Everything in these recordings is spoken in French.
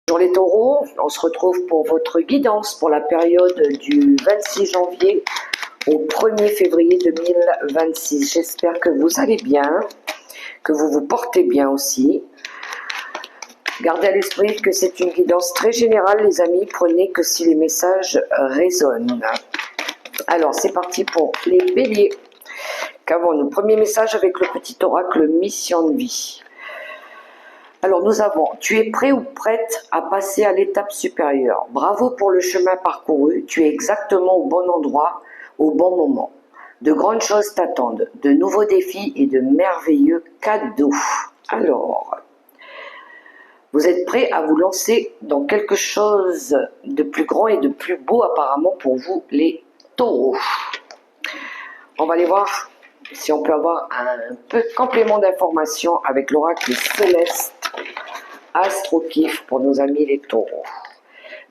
Bonjour les taureaux, on se retrouve pour votre guidance pour la période du 26 janvier au 1er février 2026. J'espère que vous allez bien, que vous vous portez bien aussi. Gardez à l'esprit que c'est une guidance très générale les amis, prenez que si les messages résonnent. Alors c'est parti pour les béliers. Qu'avons-nous? Premier message avec le petit oracle mission de vie. Alors nous avons, tu es prêt ou prête à passer à l'étape supérieure. Bravo pour le chemin parcouru, tu es exactement au bon endroit, au bon moment. De grandes choses t'attendent, de nouveaux défis et de merveilleux cadeaux. Alors, vous êtes prêt à vous lancer dans quelque chose de plus grand et de plus beau apparemment pour vous les taureaux. On va aller voir si on peut avoir un peu de complément d'information avec l'oracle céleste Astro Kiff pour nos amis les taureaux.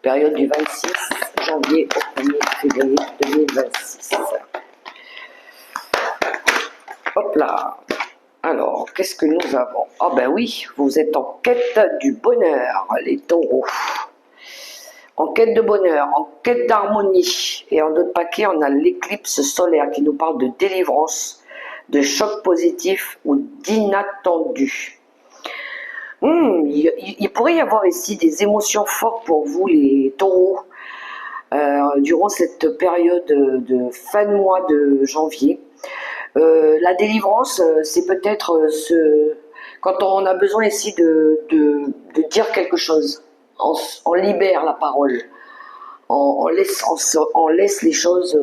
Période du 26 janvier au 1er février 2026. Hop là. Alors, qu'est-ce que nous avons? Ah ben oui, vous êtes en quête du bonheur, les taureaux. En quête de bonheur, en quête d'harmonie. Et en d'autres paquets, on a l'éclipse solaire qui nous parle de délivrance, de choc positif ou d'inattendu. Il pourrait y avoir ici des émotions fortes pour vous les taureaux durant cette période de fin de mois de janvier. La délivrance, c'est peut-être quand on a besoin ici de dire quelque chose. On libère la parole, on laisse les choses,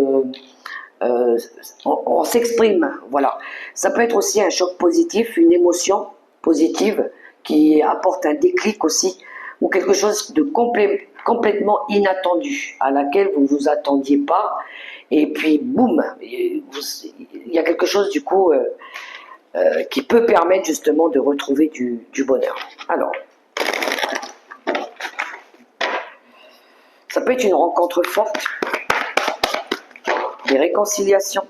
on s'exprime. Voilà. Ça peut être aussi un choc positif, une émotion positive qui apporte un déclic aussi, ou quelque chose de complètement inattendu, à laquelle vous ne vous attendiez pas, et puis boum, il y a quelque chose du coup qui peut permettre justement de retrouver du bonheur. Alors, ça peut être une rencontre forte, des réconciliations,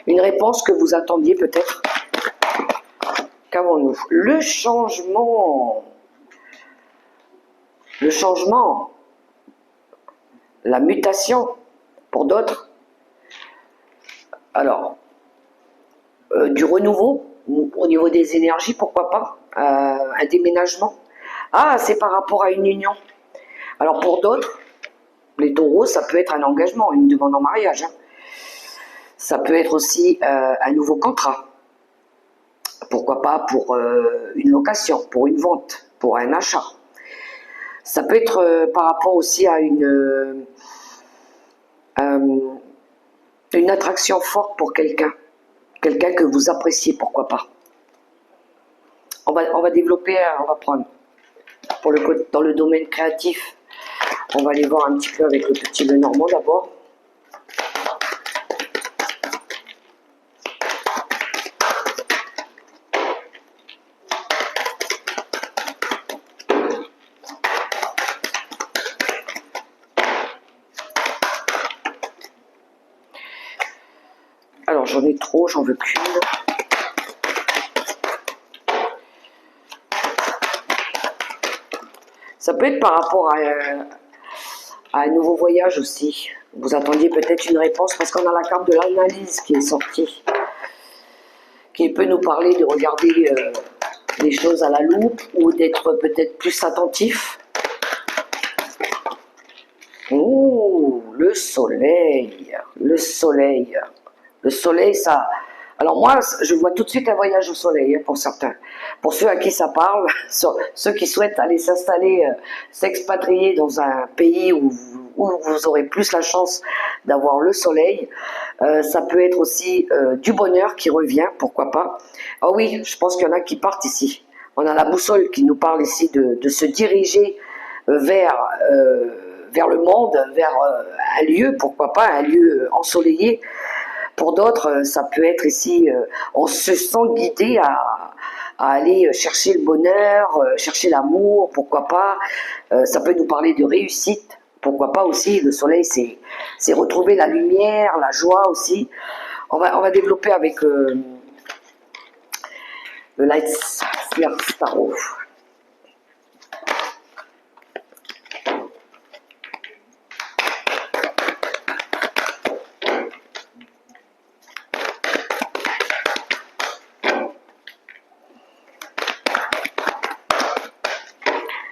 une réponse que vous attendiez peut-être. Qu'avons-nous? Le changement, la mutation pour d'autres. Alors, du renouveau au niveau des énergies, pourquoi pas, un déménagement. Ah, c'est par rapport à une union. Alors pour d'autres, les taureaux, ça peut être un engagement, une demande en mariage. Ça peut être aussi un nouveau contrat. Pourquoi pas pour une location, pour une vente, pour un achat. Ça peut être par rapport aussi à une attraction forte pour quelqu'un que vous appréciez, pourquoi pas. On va développer, on va prendre dans le domaine créatif, on va aller voir un petit peu avec le petit Lenormand d'abord. Alors j'en ai trop, j'en veux qu'une. Ça peut être par rapport à un nouveau voyage aussi. Vous attendiez peut-être une réponse parce qu'on a la carte de l'analyse qui est sortie, qui peut nous parler de regarder les choses à la loupe ou d'être peut-être plus attentif. Oh, le soleil, le soleil. Le soleil, ça... Alors moi, je vois tout de suite un voyage au soleil, pour certains. Pour ceux à qui ça parle, ceux qui souhaitent aller s'installer, s'expatrier dans un pays où vous aurez plus la chance d'avoir le soleil, ça peut être aussi du bonheur qui revient, pourquoi pas. Ah oui, je pense qu'il y en a qui partent ici. On a la boussole qui nous parle ici de se diriger vers le monde, vers un lieu, pourquoi pas, un lieu ensoleillé. Pour d'autres, ça peut être ici, on se sent guidé à aller chercher le bonheur, chercher l'amour, pourquoi pas. Ça peut nous parler de réussite, pourquoi pas aussi. Le soleil, c'est retrouver la lumière, la joie aussi. On va développer avec le Light Tierce Tarot.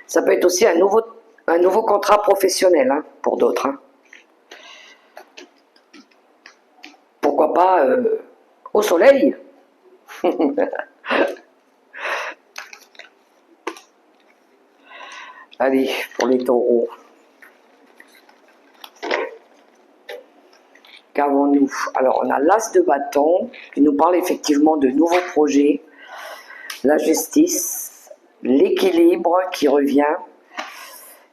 Ça peut être aussi un nouveau contrat professionnel hein, pour d'autres. Hein. Pourquoi pas au soleil. Allez, pour les taureaux. Qu'avons-nous? Alors, on a l'as de bâton qui nous parle effectivement de nouveaux projets, la justice, l'équilibre qui revient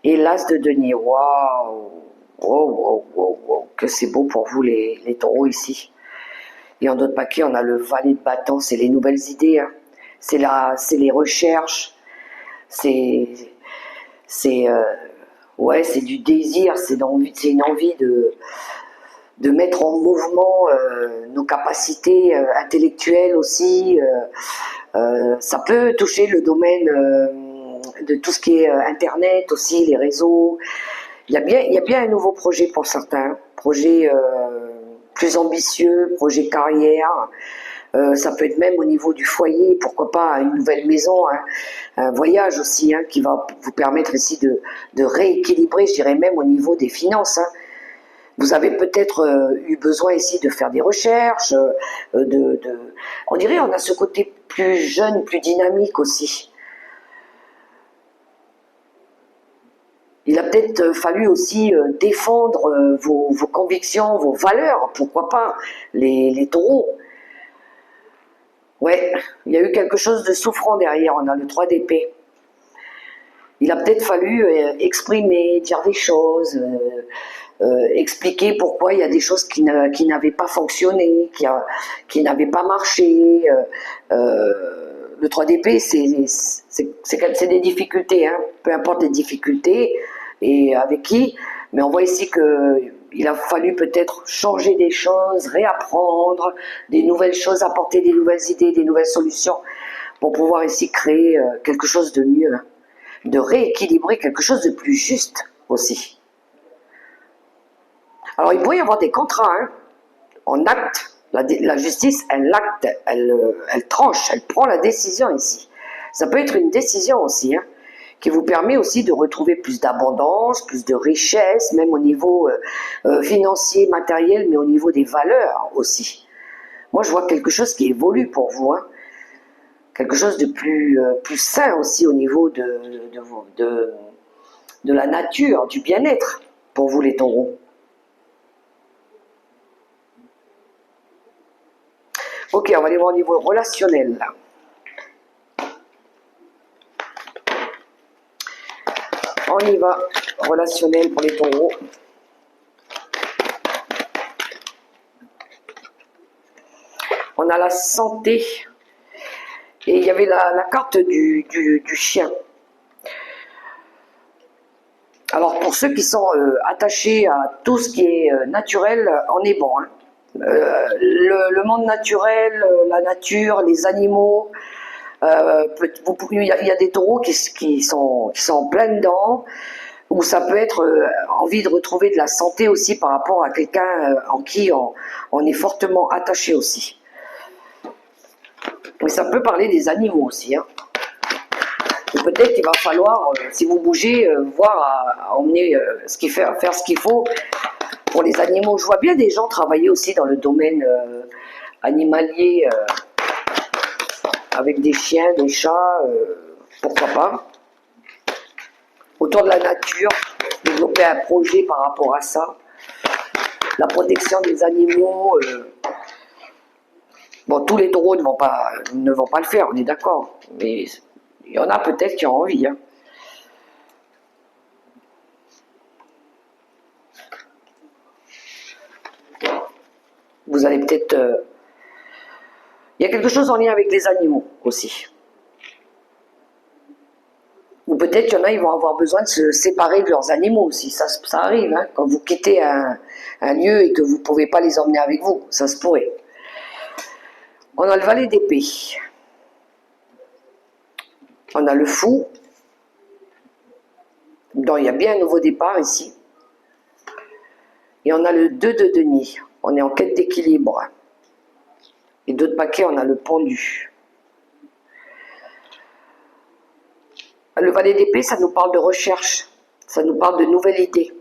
et l'as de denier. Waouh! Wow, wow, wow, wow, que c'est beau pour vous les taureaux ici. Et en d'autres paquets, on a le valet de bâton, c'est les nouvelles idées, hein. C'est les recherches, c'est ouais, c'est du désir, c'est une envie de mettre en mouvement nos capacités intellectuelles aussi. Ça peut toucher le domaine de tout ce qui est Internet aussi, les réseaux. Il y a bien un nouveau projet pour certains, projet plus ambitieux, projet carrière. Ça peut être même au niveau du foyer, pourquoi pas une nouvelle maison, hein, un voyage aussi hein, qui va vous permettre ici de rééquilibrer, je dirais même au niveau des finances. Hein. Vous avez peut-être eu besoin ici de faire des recherches, on dirait on a ce côté plus jeune, plus dynamique aussi. Il a peut-être fallu aussi défendre vos convictions, vos valeurs, pourquoi pas, les taureaux. Ouais, il y a eu quelque chose de souffrant derrière, on a le 3 d'épée. Il a peut-être fallu exprimer, dire des choses, expliquer pourquoi il y a des choses qui n'avaient pas fonctionné, qui n'avaient pas marché. Le 3 d'épée, c'est des difficultés, hein, peu importe les difficultés et avec qui, mais on voit ici qu'il a fallu peut-être changer des choses, réapprendre des nouvelles choses, apporter des nouvelles idées, des nouvelles solutions pour pouvoir ici créer quelque chose de mieux, hein, de rééquilibrer quelque chose de plus juste aussi. Alors il pourrait y avoir des contrats, hein, en acte. La justice, elle acte, elle tranche, elle prend la décision ici. Ça peut être une décision aussi, hein, qui vous permet aussi de retrouver plus d'abondance, plus de richesse, même au niveau financier, matériel, mais au niveau des valeurs aussi. Moi, je vois quelque chose qui évolue pour vous, hein. Quelque chose de plus sain aussi au niveau de la nature, du bien-être pour vous les taureaux. Ok, on va aller voir au niveau relationnel. On y va, relationnel pour les taureaux. On a la santé. Et il y avait la carte du chien. Alors pour ceux qui sont attachés à tout ce qui est naturel, on est bon. Hein. Le monde naturel, la nature, les animaux, il y a des taureaux qui sont en plein dedans, ou ça peut être envie de retrouver de la santé aussi par rapport à quelqu'un en qui on est fortement attaché aussi. Mais ça peut parler des animaux aussi. Hein. Et peut-être qu'il va falloir, si vous bougez, voir à emmener faire ce qu'il faut pour les animaux. Je vois bien des gens travailler aussi dans le domaine animalier avec des chiens, des chats, pourquoi pas. Autour de la nature, développer un projet par rapport à ça. La protection des animaux. Bon, tous les taureaux ne vont pas le faire, on est d'accord. Mais il y en a peut-être qui ont envie. Hein. Vous allez peut-être... Il y a quelque chose en lien avec les animaux aussi. Ou peut-être qu'il y en a, ils vont avoir besoin de se séparer de leurs animaux aussi. Ça arrive, hein, quand vous quittez un lieu et que vous ne pouvez pas les emmener avec vous. Ça se pourrait. On a le valet d'épée. On a le fou. Donc il y a bien un nouveau départ ici. Et on a le 2 de denier. On est en quête d'équilibre. Et d'autres paquets, on a le pendu. Le valet d'épée, ça nous parle de recherche. Ça nous parle de nouvelles idées.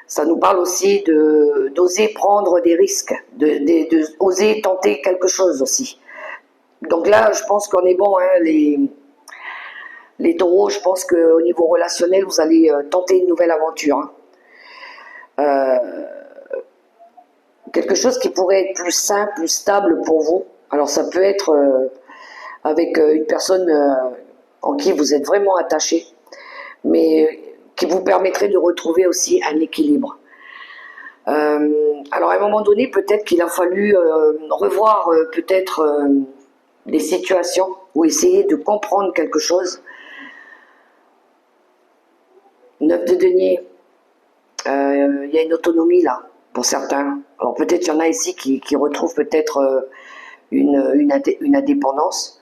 Ça nous parle aussi d'oser prendre des risques, d'oser tenter quelque chose aussi. Donc là, je pense qu'on est bon, hein, les taureaux, je pense qu'au niveau relationnel, vous allez tenter une nouvelle aventure. Hein. Quelque chose qui pourrait être plus sain, plus stable pour vous. Alors ça peut être avec une personne en qui vous êtes vraiment attaché, mais qui vous permettrait de retrouver aussi un équilibre. Alors à un moment donné, peut-être qu'il a fallu revoir peut-être des situations ou essayer de comprendre quelque chose. 9 de denier, il y a une autonomie là, pour certains. Alors peut-être il y en a ici qui retrouvent peut-être une indépendance,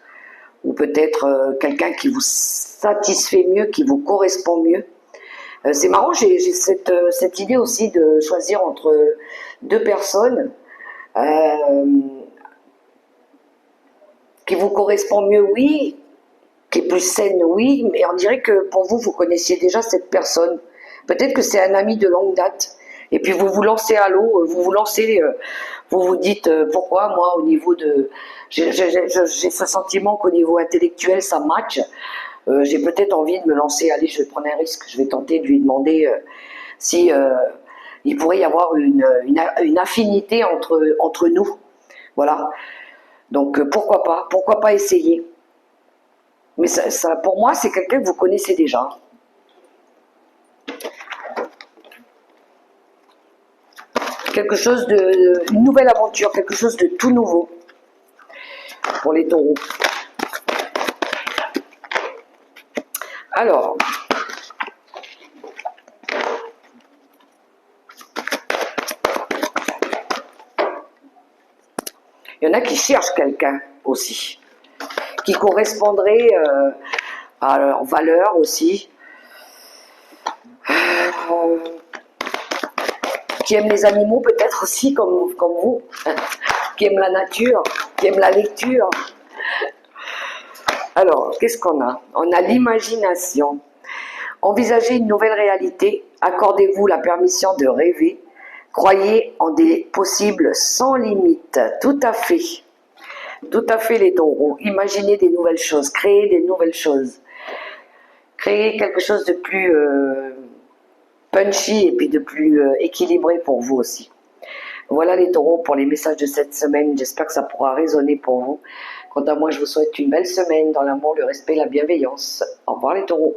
ou peut-être quelqu'un qui vous satisfait mieux, qui vous correspond mieux. C'est marrant, j'ai cette idée aussi de choisir entre deux personnes qui vous correspond mieux, oui, qui est plus saine, oui, mais on dirait que pour vous, vous connaissiez déjà cette personne. Peut-être que c'est un ami de longue date. Et puis vous vous lancez à l'eau, vous vous lancez, vous vous dites pourquoi moi au niveau de... J'ai ce sentiment qu'au niveau intellectuel ça match. J'ai peut-être envie de me lancer, allez je vais prendre un risque, je vais tenter de lui demander si il pourrait y avoir une affinité entre nous. Voilà. Donc pourquoi pas essayer. Mais ça pour moi c'est quelqu'un que vous connaissez déjà. Quelque chose une nouvelle aventure, quelque chose de tout nouveau pour les taureaux. Alors, il y en a qui cherchent quelqu'un aussi, qui correspondrait à leurs valeurs aussi, qui aiment les animaux peut-être aussi comme vous, qui aiment la nature, qui aiment la lecture. Alors, qu'est-ce qu'on a? On a l'imagination. Envisagez une nouvelle réalité, accordez-vous la permission de rêver, croyez en des possibles sans limite, tout à fait les taureaux, imaginez des nouvelles choses, créez des nouvelles choses, créez quelque chose de plus punchy et puis de plus équilibré pour vous aussi. Voilà les taureaux pour les messages de cette semaine, j'espère que ça pourra résonner pour vous. Quant à moi, je vous souhaite une belle semaine dans l'amour, le respect, la bienveillance. Au revoir les taureaux.